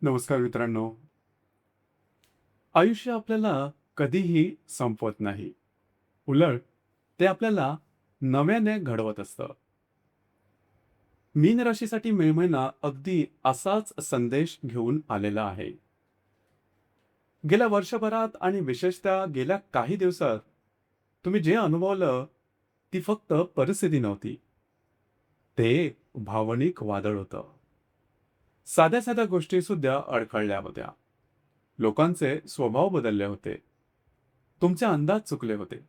नमस्कार मित्रांनो. आयुष्य आपल्याला कधीही संपवत नाही. उलट ते आपल्याला नव्याने घडवत असतं. मीन राशीसाठी मे महिना अगदी असाच संदेश घेऊन आलेला आहे. गेल्या वर्षभरात आणि विशेषतः गेल्या काही दिवसात तुम्ही जे अनुभवलं ती फक्त परिस्थिती नव्हती. ते एक भावनिक वादळ होतं. साध्या साध्या गोष्टी सुद्धा अडखळल्या होत्या. लोकांचे स्वभाव बदलले होते. तुमचे अंदाज चुकले होते.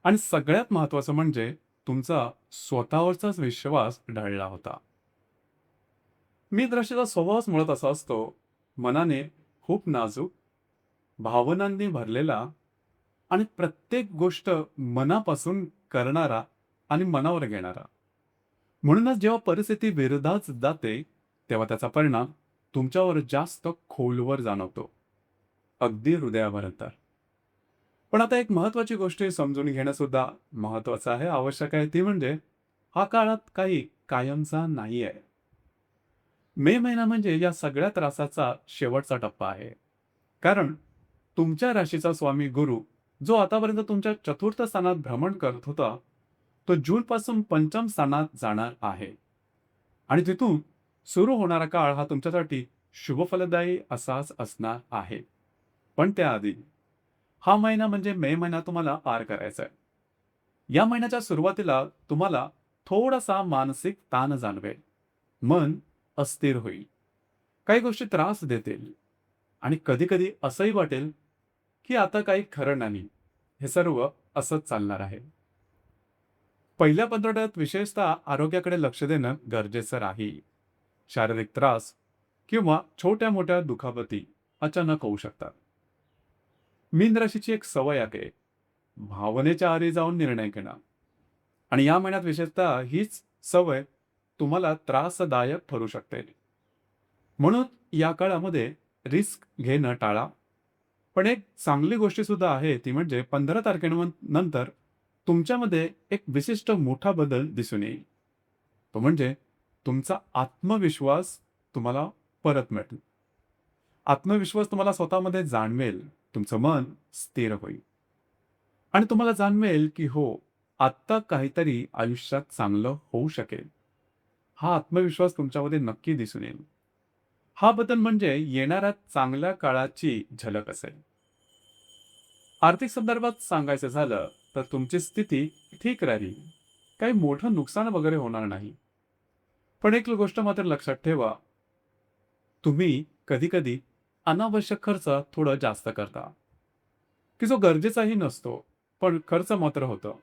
आणि सगळ्यात महत्त्वाचं म्हणजे तुमचा स्वतःवरचाच विश्वास ढळला होता. मी द्रष्टीचा स्वभावच मुळात असा असतो, मनाने खूप नाजूक, भावनांनी भरलेला आणि प्रत्येक गोष्ट मनापासून करणारा आणि मनावर घेणारा. म्हणूनच जेव्हा परिस्थिती विरोधात जाते, तेव्हा त्याचा परिणाम तुमच्यावर जास्त खोलवर जाणवतो. अगदी हृदयापर्यंत. पण आता एक महत्त्वाची गोष्ट समजून घेणं सुद्धा महत्त्वाचं आहे, आवश्यक आहे. ती म्हणजे हा काळात काही कायमचा नाही आहे. मे महिना म्हणजे या सगळ्या त्रासाचा शेवटचा टप्पा आहे. कारण तुमच्या राशीचा स्वामी गुरु, जो आतापर्यंत तुमच्या चतुर्थ स्थानात भ्रमण करत होता, तो जूनपासून पंचम स्थानात जाणार आहे. आणि तिथून सुरू होणारा काळ हा तुमच्यासाठी शुभफलदायी असाच असणार आहे. पण त्याआधी हा महिना म्हणजे मे महिना तुम्हाला पार करायचा आहे. या महिन्याच्या सुरुवातीला तुम्हाला थोडासा मानसिक ताण जाणवेल. मन अस्थिर होईल. काही गोष्टी त्रास देतील आणि कधी-कधी असंही वाटेल, की आता काही खरं नाही. हे सर्व असंच चालणार आहे. पहिल्या पंधरवड्यात विशेषतः आरोग्याकडे लक्ष देणं गरजेचं राहील. शारीरिक त्रास किंवा छोट्या-मोठ्या दुखापती अचानक होऊ शकतात. मीन राशीची एक सवय आहे, भावनेच्या आहारी जाऊन निर्णय घेणं. आणि या महिन्यात विशेषतः हीच सवय तुम्हाला त्रासदायक ठरू शकते. म्हणून या काळामध्ये रिस्क घेणं टाळा. पण एक चांगली गोष्ट सुद्धा आहे, ती म्हणजे 15 तारखेनंतर तुमच्यामध्ये एक विशिष्ट मोठा बदल दिसून येईल. तो म्हणजे तुमचा आत्मविश्वास तुम्हाला परत मिळेल. आत्मविश्वास तुम्हाला स्वतःमध्ये जाणवेल. तुमचं मन स्थिर होईल. आणि तुम्हाला जाणवेल, की हो, आत्ता काहीतरी आयुष्यात चांगलं होऊ शकेल. हा आत्मविश्वास तुमच्यामध्ये नक्की दिसून येईल. हा बदल म्हणजे येणाऱ्या चांगल्या काळाची झलक असेल. आर्थिक संदर्भात सांगायचं झालं, तर तुमची स्थिती ठीक राहील. काही मोठं नुकसान वगैरे होणार नाही. पण एक गोष्ट मात्र लक्षात ठेवा, तुम्ही कधी-कधी अनावश्यक खर्च थोडं जास्त करता, की जो गरजेचाही नसतो, पण खर्च मात्र होतो.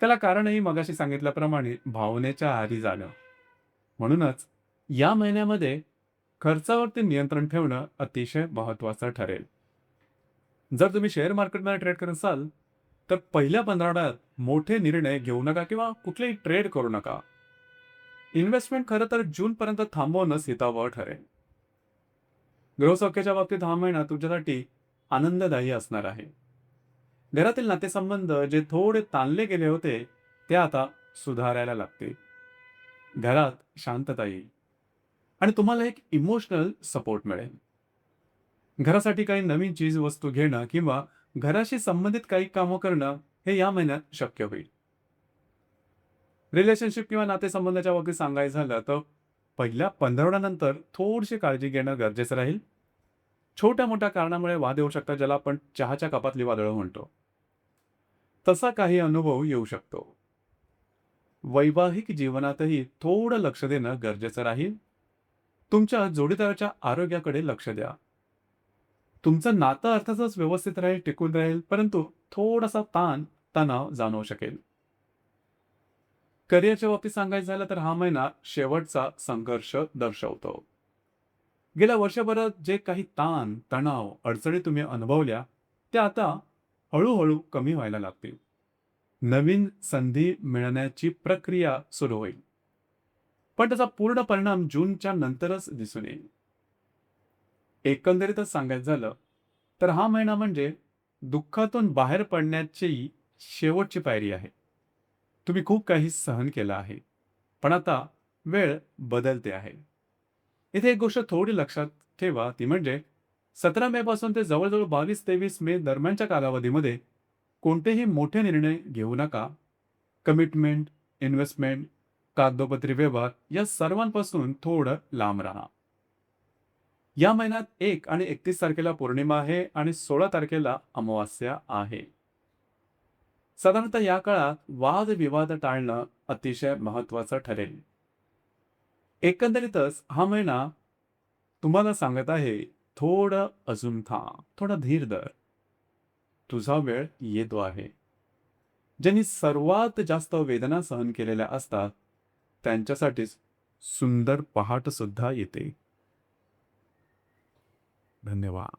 त्याला कारणही मगाशी सांगितल्याप्रमाणे भावनेच्या आहारी जाणं. म्हणूनच या महिन्यामध्ये खर्चावरती नियंत्रण ठेवणं अतिशय महत्त्वाचं ठरेल. जर तुम्ही शेअर मार्केटमध्ये ट्रेड करत असाल, तर पहिल्या 15 आठवड्यात मोठे निर्णय घेऊ नका किंवा कुठलेही ट्रेड करू नका. इन्व्हेस्टमेंट खरं तर जूनपर्यंत थांबवणंच हितावह ठरेल. गृहसौख्याच्या बाबतीत हा महिना तुमच्यासाठी आनंददायी असणार आहे. घरातील नातेसंबंध जे थोडे ताणले गेले होते, ते आता सुधारायला लागतील. घरात शांतता येईल आणि तुम्हाला एक इमोशनल सपोर्ट मिळेल. घरासाठी काही नवीन चीज वस्तू घेणं किंवा घराशी संबंधित काही कामं करणं हे या महिन्यात शक्य होईल. रिलेशनशिप किंवा नातेसंबंधाच्या बाबतीत सांगायचं झालं तर पहिल्या पंधरवड्यानंतर थोडीशी काळजी घेणं गरजेचं राहील. छोट्या-मोठ्या कारणामुळे वाद येऊ शकतात, ज्याला आपण चहाच्या कपातली वादळं म्हणतो. तसा काही अनुभव येऊ शकतो. वैवाहिक जीवनातही थोडं लक्ष देणं गरजेचं राहील. तुमच्या जोडीदाराच्या आरोग्याकडे लक्ष द्या. तुमचं नातं अर्थातच व्यवस्थित राहील, टिकून राहील, परंतु थोडासा ताण, तणाव जाणवू शकेल. करिअरच्या बाबतीत सांगायचं झालं तर हा महिना शेवटचा संघर्ष दर्शवतो. गेल्या वर्षभरात जे काही ताण, तणाव, अडचणी तुम्ही अनुभवल्या, त्या आता हळू कमी व्हायला लागतील. नवीन संधी मिळण्याची प्रक्रिया सुरू होईल. पण त्याचा पूर्ण परिणाम जूनच्या नंतरच दिसून येईल. एकंदरीतच सांगायचं झालं, तर हा महिना म्हणजे दुःखातून बाहेर पडण्याची शेवटची पायरी आहे. तुम्ही खूप काही सहन केलं आहे. पण आता वेळ बदलते आहे. इथे एक गोष्ट थोडी लक्षात ठेवा ती म्हणजे 17 मे पासून ते जवळजवळ 22-23 मे दरम्यानच्या कालावधीमध्ये कोणतेही मोठे निर्णय घेऊ नका. कमिटमेंट, इन्व्हेस्टमेंट, कागदोपत्री व्यवहार या सर्वांपासून थोडं लांब राहा. या महिन्यात 1 आणि 31 तारखेला पौर्णिमा आहे आणि 16 तारखेला अमावास्या आहे. साधारणतः या काळात वादविवाद टाळणं अतिशय महत्त्वाचं ठरेल. एकंदरीतच हा महिना तुम्हाला सांगत आहे, थोडं अजून थांब, थोडा धीर धर. तुझा वेळ येतो आहे. ज्यांनी सर्वात जास्त वेदना सहन केलेल्या असतात, त्यांच्यासाठीच सुंदर पहाट सुद्धा येते. धन्यवाद.